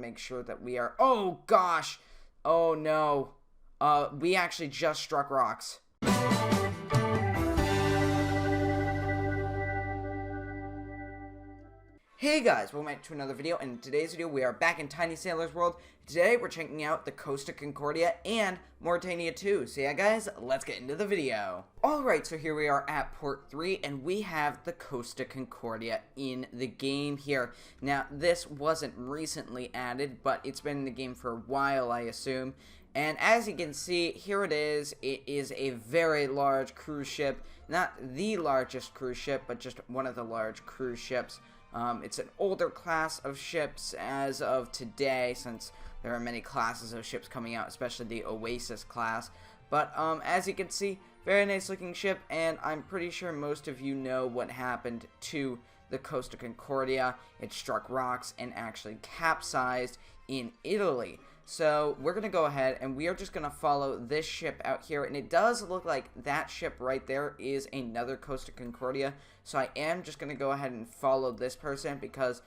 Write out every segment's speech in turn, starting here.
make sure that we are... Oh, gosh! Oh, no. We actually just struck rocks. Hey guys, welcome back to another video, and in today's video we are back in Tiny Sailor's World. Today we're checking out the Costa Concordia and Mauritania II. So yeah guys, let's get into the video. Alright, so here we are at Port 3, and we have the Costa Concordia in the game here. Now, this wasn't recently added, but it's been in the game for a while, I assume. And as you can see, here it is. It is a very large cruise ship. Not the largest cruise ship, but just one of the large cruise ships. It's an older class of ships as of today, since there are many classes of ships coming out, especially the Oasis class. But as you can see, very nice looking ship, and I'm pretty sure most of you know what happened to the Costa Concordia. It struck rocks and actually capsized in Italy. So we're going to go ahead and we are just going to follow this ship out here, and it does look like that ship right there is another Costa Concordia. So I am just going to go ahead and follow this person because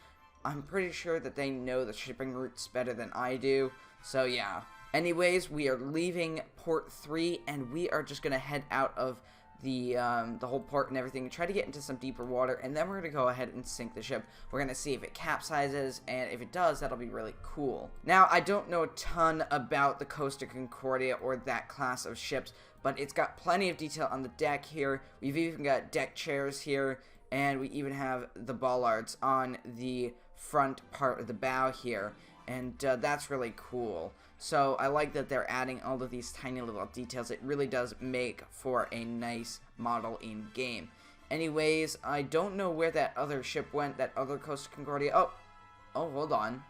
I'm pretty sure that they know the shipping routes better than I do. So yeah. Anyways, we are leaving Port 3 and we are just going to head out of the whole port and everything, try to get into some deeper water, and then we're going to go ahead and sink the ship. We're going to see if it capsizes, and if it does, that'll be really cool. Now, I don't know a ton about the Costa Concordia or that class of ships, but it's got plenty of detail on the deck here. We've even got deck chairs here, and we even have the bollards on the front part of the bow here, and that's really cool. So I like that they're adding all of these tiny little details. It really does make for a nice model in game. Anyways, I don't know where that other ship went, that other Costa Concordia. Oh, hold on.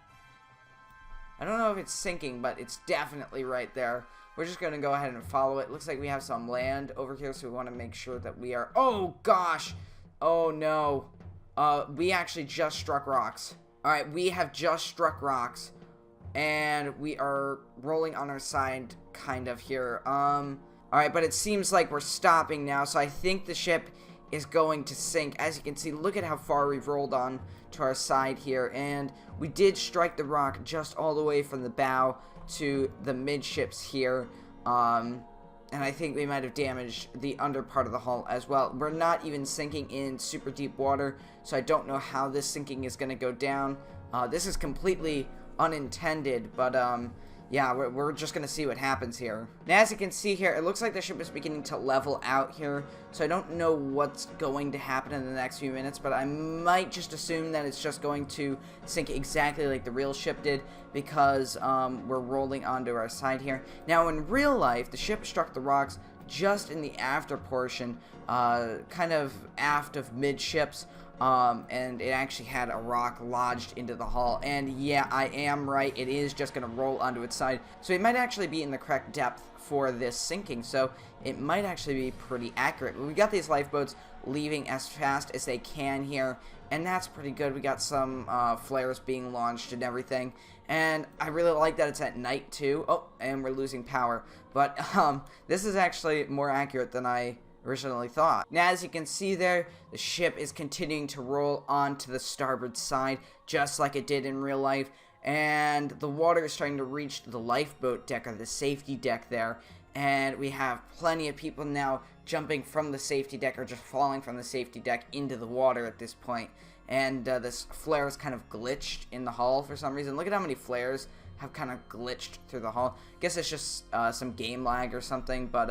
I don't know if it's sinking, but it's definitely right there. We're just going to go ahead and follow it. Looks like we have some land over here, so we want to make sure that we are... Oh, gosh! Oh, no. We actually just struck rocks. Alright, we have just struck rocks. And we are rolling on our side, kind of, here. Alright, but it seems like we're stopping now, so I think the ship is going to sink. As you can see, look at how far we've rolled on to our side here, and we did strike the rock just all the way from the bow to the midships here. And I think we might have damaged the under part of the hull as well. We're not even sinking in super deep water, so I don't know how this sinking is going to go down. This is completely unintended, but yeah, we're just gonna see what happens here. Now, as you can see here, it looks like the ship is beginning to level out here, so I don't know what's going to happen in the next few minutes, but I might just assume that it's just going to sink exactly like the real ship did, because we're rolling onto our side here. Now, in real life, the ship struck the rocks just in the after portion, kind of aft of midships. And it actually had a rock lodged into the hull, and yeah, I am right, it is just going to roll onto its side, so it might actually be in the correct depth for this sinking, so it might actually be pretty accurate. We got these lifeboats leaving as fast as they can here, and that's pretty good. We got some flares being launched and everything, and I really like that it's at night too. Oh, and we're losing power, but this is actually more accurate than I originally thought. Now, as you can see there, the ship is continuing to roll onto the starboard side, just like it did in real life, and the water is starting to reach the lifeboat deck, or the safety deck there, and we have plenty of people now jumping from the safety deck, or just falling from the safety deck into the water at this point, and this flare is kind of glitched in the hull for some reason. Look at how many flares have kind of glitched through the hull. I guess it's just some game lag or something, but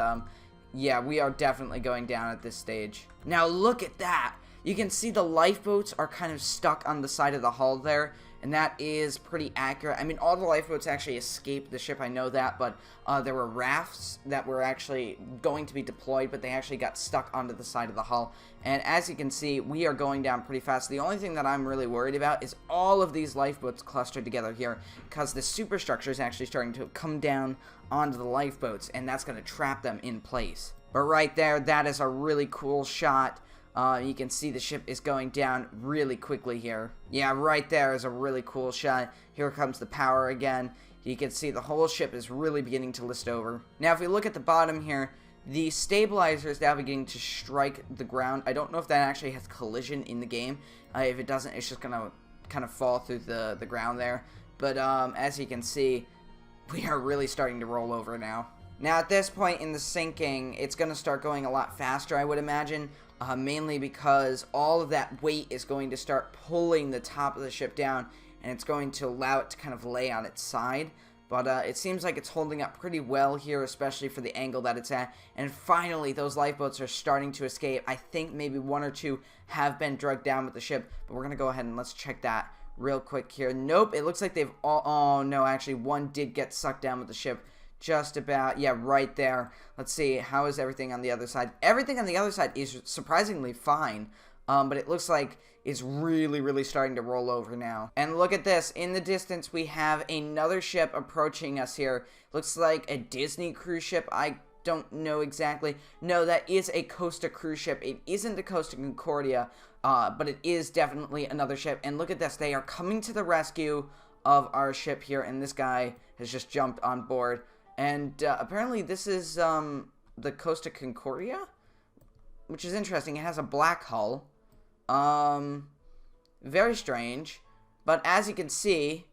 yeah, we are definitely going down at this stage. Now look at that! You can see the lifeboats are kind of stuck on the side of the hull there, and that is pretty accurate. I mean, all the lifeboats actually escaped the ship, I know that, but there were rafts that were actually going to be deployed, but they actually got stuck onto the side of the hull. And as you can see, we are going down pretty fast. The only thing that I'm really worried about is all of these lifeboats clustered together here, because the superstructure is actually starting to come down onto the lifeboats, and that's going to trap them in place. But right there, that is a really cool shot. You can see the ship is going down really quickly here. Yeah, right there is a really cool shot. Here comes the power again. You can see the whole ship is really beginning to list over. Now, if we look at the bottom here, the stabilizer is now beginning to strike the ground. I don't know if that actually has collision in the game. If it doesn't, it's just going to kind of fall through the ground there. But as you can see, we are really starting to roll over now. Now at this point in the sinking, it's going to start going a lot faster, I would imagine. Mainly because all of that weight is going to start pulling the top of the ship down, and it's going to allow it to kind of lay on its side. But it seems like it's holding up pretty well here, especially for the angle that it's at. And finally, those lifeboats are starting to escape. I think maybe one or two have been dragged down with the ship, but we're going to go ahead and let's check that real quick here. Nope, it looks like they've all... Oh, no, actually, one did get sucked down with the ship. Just about, yeah, right there. Let's see, how is everything on the other side? Everything on the other side is surprisingly fine, but it looks like it's really, really starting to roll over now. And look at this. In the distance, we have another ship approaching us here. Looks like a Disney cruise ship. I don't know exactly. No, that is a Costa cruise ship. It isn't the Costa Concordia, but it is definitely another ship. And look at this. They are coming to the rescue of our ship here, and this guy has just jumped on board. And apparently this is the Costa Concordia, which is interesting. It has a black hull. Very strange. But as you can see...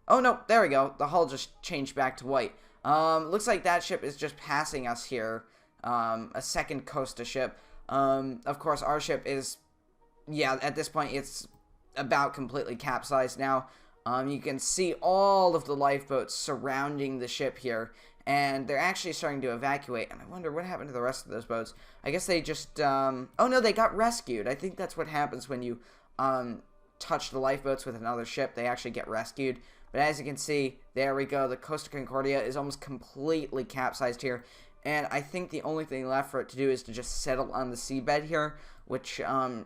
Oh, no, there we go. The hull just changed back to white. Looks like that ship is just passing us here. A second Costa ship. Of course, our ship is... Yeah, at this point, it's about completely capsized now. You can see all of the lifeboats surrounding the ship here, and they're actually starting to evacuate, and I wonder what happened to the rest of those boats. I guess they just, oh no, they got rescued. I think that's what happens when you, touch the lifeboats with another ship. They actually get rescued. But as you can see, there we go. The Costa Concordia is almost completely capsized here, and I think the only thing left for it to do is to just settle on the seabed here, which,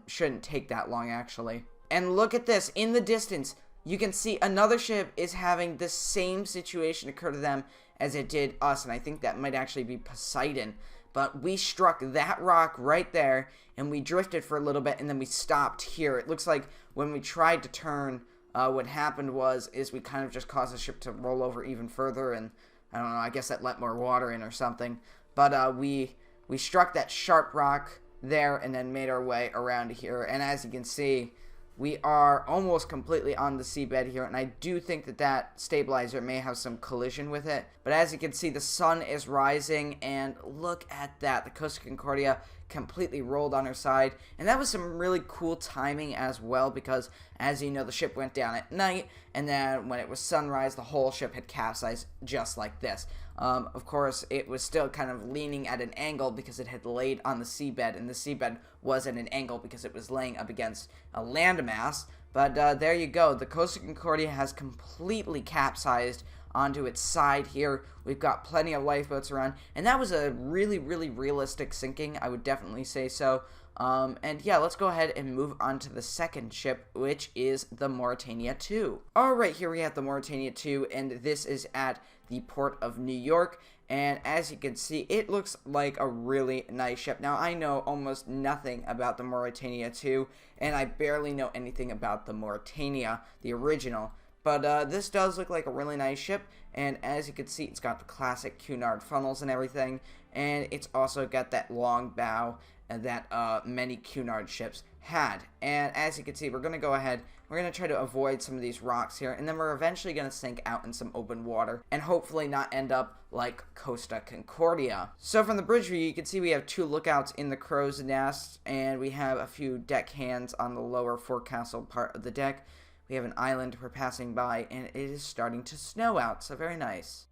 shouldn't take that long, actually. And look at this, in the distance, you can see another ship is having the same situation occur to them as it did us, and I think that might actually be Poseidon. But we struck that rock right there, and we drifted for a little bit, and then we stopped here. It looks like when we tried to turn, what happened is we kind of just caused the ship to roll over even further, and I don't know, I guess that let more water in or something. But we struck that sharp rock there, and then made our way around here, and as you can see, we are almost completely on the seabed here, and I do think that that stabilizer may have some collision with it. But as you can see, the sun is rising, and look at that. The Costa Concordia completely rolled on her side, and that was some really cool timing as well, because as you know, the ship went down at night, and then when it was sunrise, the whole ship had capsized just like this. Of course, it was still kind of leaning at an angle because it had laid on the seabed, and the seabed was at an angle because it was laying up against a landmass. But there you go. The Costa Concordia has completely capsized onto its side here. We've got plenty of lifeboats around, and that was a really, really realistic sinking. I would definitely say so. And yeah, let's go ahead and move on to the second ship, which is the Mauritania II. Alright, here we have the Mauritania II, and this is at the port of New York, and as you can see, it looks like a really nice ship. Now, I know almost nothing about the Mauritania II, and I barely know anything about the Mauritania, the original, but this does look like a really nice ship, and as you can see, it's got the classic Cunard funnels and everything, and it's also got that long bow that many Cunard ships had. And as you can see, we're going to go ahead, we're going to try to avoid some of these rocks here, and then we're eventually going to sink out in some open water, and hopefully not end up like Costa Concordia. So from the bridge view, you can see we have two lookouts in the crow's nest, and we have a few deck hands on the lower forecastle part of the deck. We have an island we're passing by, and it is starting to snow out, so very nice.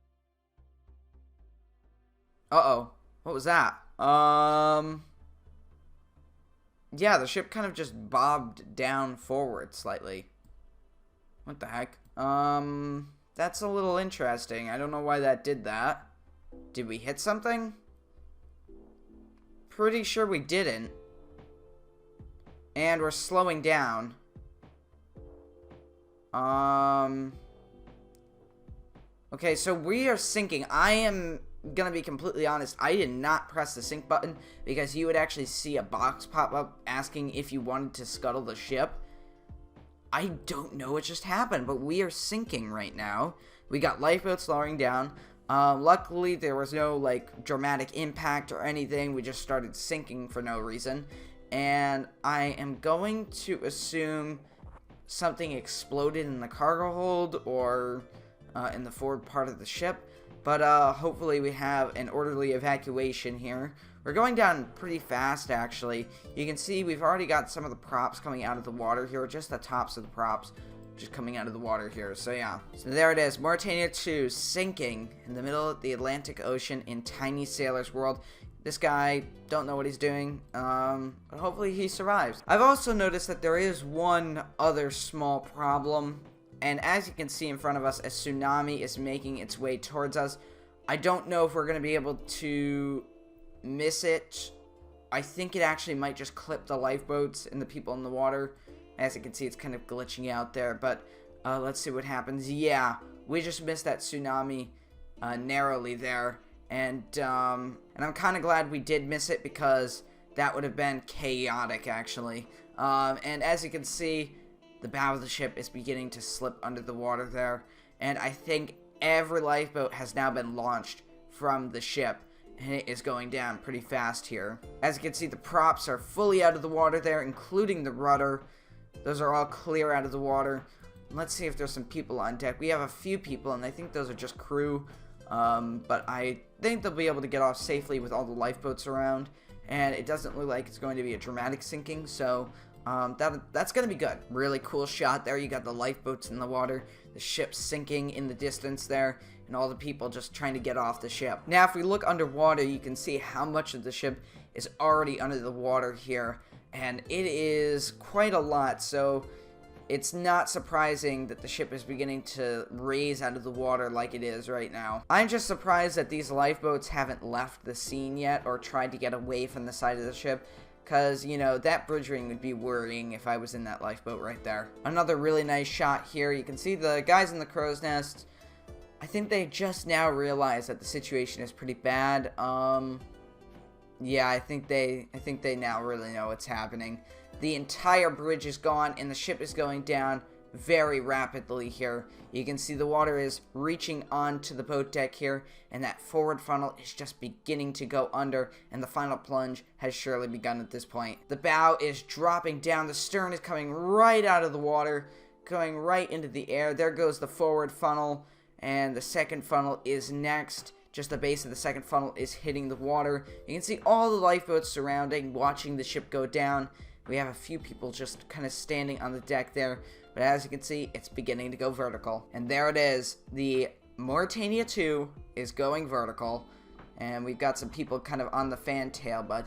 Uh-oh. What was that? Yeah, the ship kind of just bobbed down forward slightly. What the heck? That's a little interesting. I don't know why that did that. Did we hit something? Pretty sure we didn't. And we're slowing down. Okay, so we are sinking. I am gonna be completely honest, I did not press the sink button because you would actually see a box pop up asking if you wanted to scuttle the ship. I don't know what just happened, but we are sinking right now. We got lifeboats slowing down. Luckily, there was no, like, dramatic impact or anything. We just started sinking for no reason. And I am going to assume something exploded in the cargo hold or in the forward part of the ship. But hopefully we have an orderly evacuation here. We're going down pretty fast, actually. You can see we've already got some of the props coming out of the water here, just the tops of the props just coming out of the water here. So yeah, so there it is, Mauritania II sinking in the middle of the Atlantic Ocean in Tiny Sailor's World. This guy, don't know what he's doing, but hopefully he survives. I've also noticed that there is one other small problem, and as you can see in front of us, a tsunami is making its way towards us. I don't know if we're going to be able to miss it. I think it actually might just clip the lifeboats and the people in the water. As you can see, it's kind of glitching out there, but let's see what happens. Yeah, we just missed that tsunami narrowly there, and I'm kind of glad we did miss it because that would have been chaotic, actually. And as you can see, the bow of the ship is beginning to slip under the water there, and I think every lifeboat has now been launched from the ship, and it is going down pretty fast here. As you can see, the props are fully out of the water there, including the rudder. Those are all clear out of the water. Let's see if there's some people on deck. We have a few people, and I think those are just crew, but I think they'll be able to get off safely with all the lifeboats around, and it doesn't look like it's going to be a dramatic sinking, so that's going to be good. Really cool shot there. You got the lifeboats in the water, the ship sinking in the distance there, and all the people just trying to get off the ship. Now, if we look underwater, you can see how much of the ship is already under the water here, and it is quite a lot, so it's not surprising that the ship is beginning to raise out of the water like it is right now. I'm just surprised that these lifeboats haven't left the scene yet or tried to get away from the side of the ship, because, you know, that bridge ring would be worrying if I was in that lifeboat right there. Another really nice shot here. You can see the guys in the crow's nest. I think they just now realize that the situation is pretty bad. Yeah, I think they now really know what's happening. The entire bridge is gone, and the ship is going down very rapidly here. You can see the water is reaching onto the boat deck here, and that forward funnel is just beginning to go under, and the final plunge has surely begun at this point. The bow is dropping down, the stern is coming right out of the water, going right into the air. There goes the forward funnel, and the second funnel is next. Just the base of the second funnel is hitting the water. You can see all the lifeboats surrounding, watching the ship go down. We have a few people just kind of standing on the deck there. But as you can see, it's beginning to go vertical. And there it is. The Mauritania II is going vertical. And we've got some people kind of on the fantail. But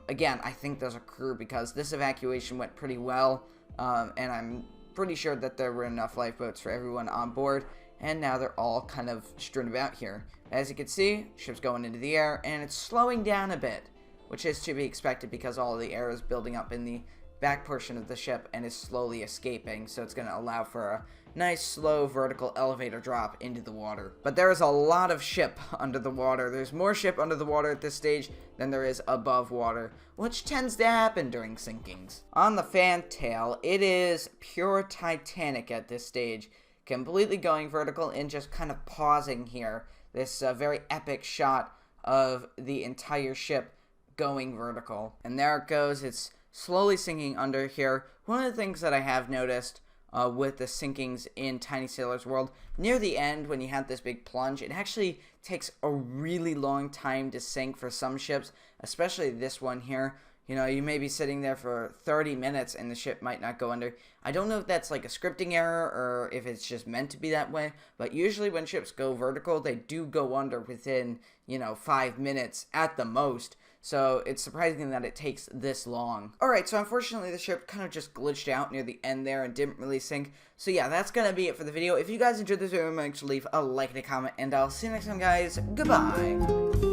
again, I think there's a crew because this evacuation went pretty well. And I'm pretty sure that there were enough lifeboats for everyone on board. And now they're all kind of strewn about here. As you can see, ship's going into the air, and it's slowing down a bit, which is to be expected because all of the air is building up in the back portion of the ship and is slowly escaping, so it's going to allow for a nice, slow, vertical elevator drop into the water. But there is a lot of ship under the water. There's more ship under the water at this stage than there is above water, which tends to happen during sinkings. On the fantail, it is pure Titanic at this stage. Completely going vertical and just kind of pausing here. This very epic shot of the entire ship going vertical. And there it goes. It's slowly sinking under here. One of the things that I have noticed with the sinkings in Tiny Sailor's World, near the end when you have this big plunge, it actually takes a really long time to sink for some ships, especially this one here. You know, you may be sitting there for 30 minutes and the ship might not go under. I don't know if that's like a scripting error or if it's just meant to be that way, but usually when ships go vertical, they do go under within, 5 minutes at the most. So it's surprising that it takes this long. Alright, so unfortunately the ship kind of just glitched out near the end there and didn't really sink. So yeah, that's going to be it for the video. If you guys enjoyed this video, make sure to leave a like and a comment, and I'll see you next time, guys. Goodbye!